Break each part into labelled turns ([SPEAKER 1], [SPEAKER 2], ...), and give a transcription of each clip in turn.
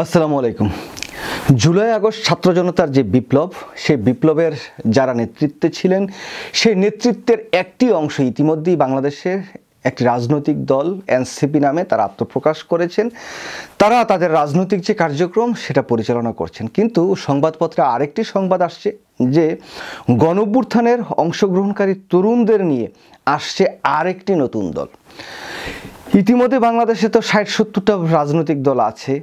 [SPEAKER 1] আসসালামু আলাইকুম। July August ছাত্র জনতার যে বিপ্লব, সেই বিপ্লবের যারা নেতৃত্বে ছিলেন, সেই নেতৃত্বের একটি অংশ ইতিমধ্যেই বাংলাদেশের একটি রাজনৈতিক দল এনসিপি নামে তারা আত্মপ্রকাশ করেছেন। তারা তাদের রাজনৈতিক যে কার্যক্রম সেটা পরিচালনা করছেন। কিন্তু সংবাদপত্রে আরেকটি সংবাদ আসছে যে গণঅভ্যুত্থানের অংশগ্রহণকারী তরুণদের নিয়ে আসছে আরেকটি নতুন দল। ইতিমধ্যে বাংলাদেশে তো ৬০-৭০টা রাজনৈতিক দল আছে।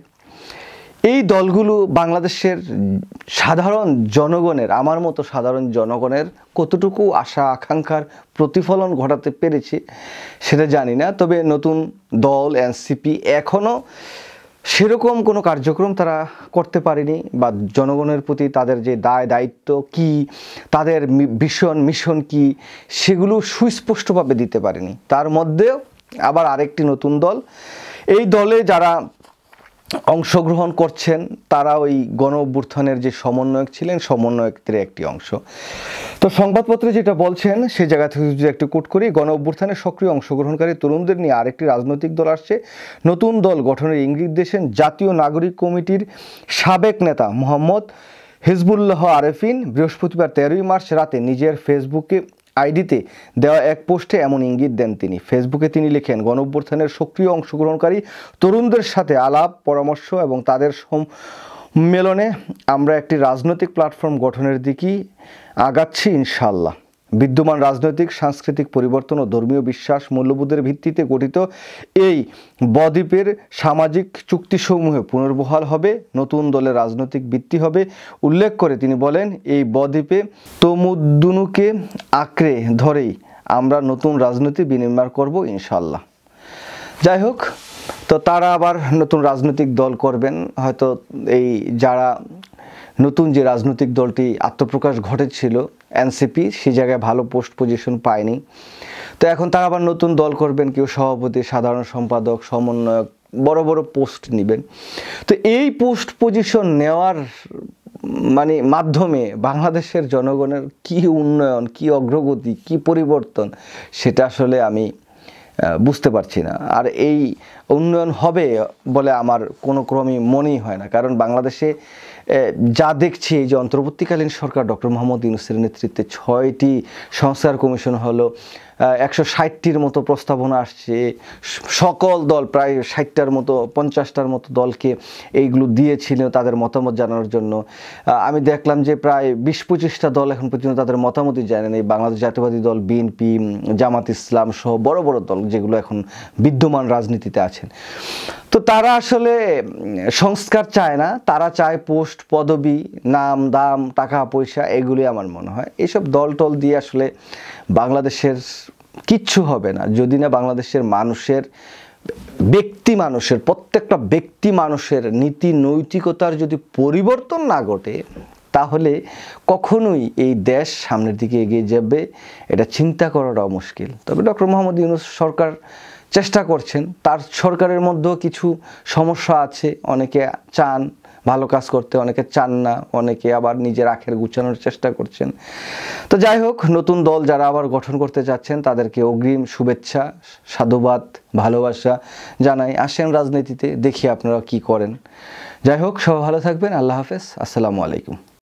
[SPEAKER 1] এই দলগুলো বাংলাদেশের সাধারণ জনগণের, আমার মতো সাধারণ জনগণের কতটুকু আশা আকাঙ্ক্ষার প্রতিফলন ঘটাতে পেরেছে সেটা জানি না। তবে নতুন দল এনসিপি এখনও সেরকম কোনো কার্যক্রম তারা করতে পারেনি, বা জনগণের প্রতি তাদের যে দায় দায়িত্ব কি, তাদের মিশন কি, সেগুলো সুস্পষ্টভাবে দিতে পারেনি। তার মধ্যেও আবার আরেকটি নতুন দল, এই দলে যারা অংশগ্রহণ করছেন তারা ওই গণ অভ্যুত্থানের যে সমন্বয়ক ছিলেন, সমন্বয়কদের একটি অংশ। তো সংবাদপত্রে যেটা বলছেন সেই জায়গা থেকে যদি একটু কোট করি, গণ অভ্যুত্থানের সক্রিয় অংশগ্রহণকারী তরুণদের নিয়ে আরেকটি রাজনৈতিক দল আসছে। নতুন দল গঠনের ইঙ্গিত দিয়েছেন জাতীয় নাগরিক কমিটির সাবেক নেতা মোহাম্মদ হিজবুল্লাহ আরেফিন। বৃহস্পতিবার 13ই মার্চ রাতে নিজের ফেসবুকে আইডিতে দেওয়া এক পোস্টে এমন ইঙ্গিত দেন তিনি। ফেসবুকে তিনি লেখেন, গণঅভ্যুত্থানের সক্রিয় অংশগ্রহণকারী তরুণদের সাথে আলাপ পরামর্শ এবং তাদের সম্মেলনে আমরা একটি রাজনৈতিক প্ল্যাটফর্ম গঠনের দিকেই আগাচ্ছি ইনশাআল্লাহ। বিদ্যমান রাজনৈতিক সাংস্কৃতিক পরিবর্তন ও ধর্মীয় বিশ্বাস মূল্যবোধের ভিত্তিতে গঠিত এই বদ্বীপের সামাজিক চুক্তিসমূহে পুনর্বহাল হবে, নতুন দলের রাজনৈতিক ভিত্তি হবে উল্লেখ করে তিনি বলেন, এই বদ্বীপে তমুদ্দুনুকে আঁকড়ে ধরেই আমরা নতুন রাজনীতি বিনির্মাণ করব ইনশাআল্লাহ। যাই হোক, তো তারা আবার নতুন রাজনৈতিক দল করবেন হয়তো। এই যারা নতুন যে রাজনৈতিক দলটি আত্মপ্রকাশ ঘটেছিল এনসিপি, সেই জায়গায় ভালো পোস্ট পজিশন পায়নি, তো এখন তারা আবার নতুন দল করবেন, কেউ সভাপতি, সাধারণ সম্পাদক, সমন্বয়ক, বড় বড় পোস্ট নেবেন। তো এই পোস্ট পজিশন নেওয়ার মাধ্যমে বাংলাদেশের জনগণের কি উন্নয়ন, কি অগ্রগতি, কি পরিবর্তন, সেটা আসলে আমি বুঝতে পারছি না। আর এই উন্নয়ন হবে বলে আমার কোনো ক্রমই মনেই হয় না। কারণ বাংলাদেশে যা দেখছি, এই যে অন্তর্বর্তীকালীন সরকার ডক্টর মোহাম্মদ ইউনূসের নেতৃত্বে 6টি সংস্কার কমিশন হলো, 160টির মতো প্রস্তাবনা আসছে, সকল দল প্রায় 60টার মতো 50টার মতো দলকে এইগুলো দিয়েছিল তাদের মতামত জানানোর জন্য। আমি দেখলাম যে প্রায় 20-25টা দল এখন পর্যন্ত তাদের মতামতই জানেন। এই বাংলাদেশ জাতীয়বাদী দল, বিএনপি, জামাত ইসলাম সহ বড় বড় দল যেগুলো এখন বিদ্যমান রাজনীতিতে আছেন, তো তারা আসলে সংস্কার চায় না, তারা চায় পোস্ট, পদবি, নাম, দাম, টাকা পয়সা, এগুলি আমার মনে হয় এইসব দল টল দিয়ে আসলে বাংলাদেশের কিচ্ছু হবে না যদি না বাংলাদেশের মানুষের, প্রত্যেকটা ব্যক্তি মানুষের নীতি নৈতিকতার যদি পরিবর্তন না ঘটে, তাহলে কখনোই এই দেশ সামনের দিকে এগিয়ে যাবে এটা চিন্তা করাটাও মুশকিল। তবে ডক্টর মোহাম্মদ ইউনূস সরকার চেষ্টা করছেন, তার সরকারের মধ্যেও কিছু সমস্যা আছে। অনেকে চান ভালো কাজ করতে, অনেকে চান না, অনেকে আবার নিজের আখের গুছানোর চেষ্টা করছেন। তো যাই হোক, নতুন দল যারা আবার গঠন করতে যাচ্ছেন তাদেরকে অগ্রিম শুভেচ্ছা, সাধুবাদ, ভালোবাসা জানাই। আসেন রাজনীতিতে, দেখি আপনারা কি করেন। যাই হোক, সবাই ভালো থাকবেন। আল্লাহ হাফেজ, আসসালামু আলাইকুম।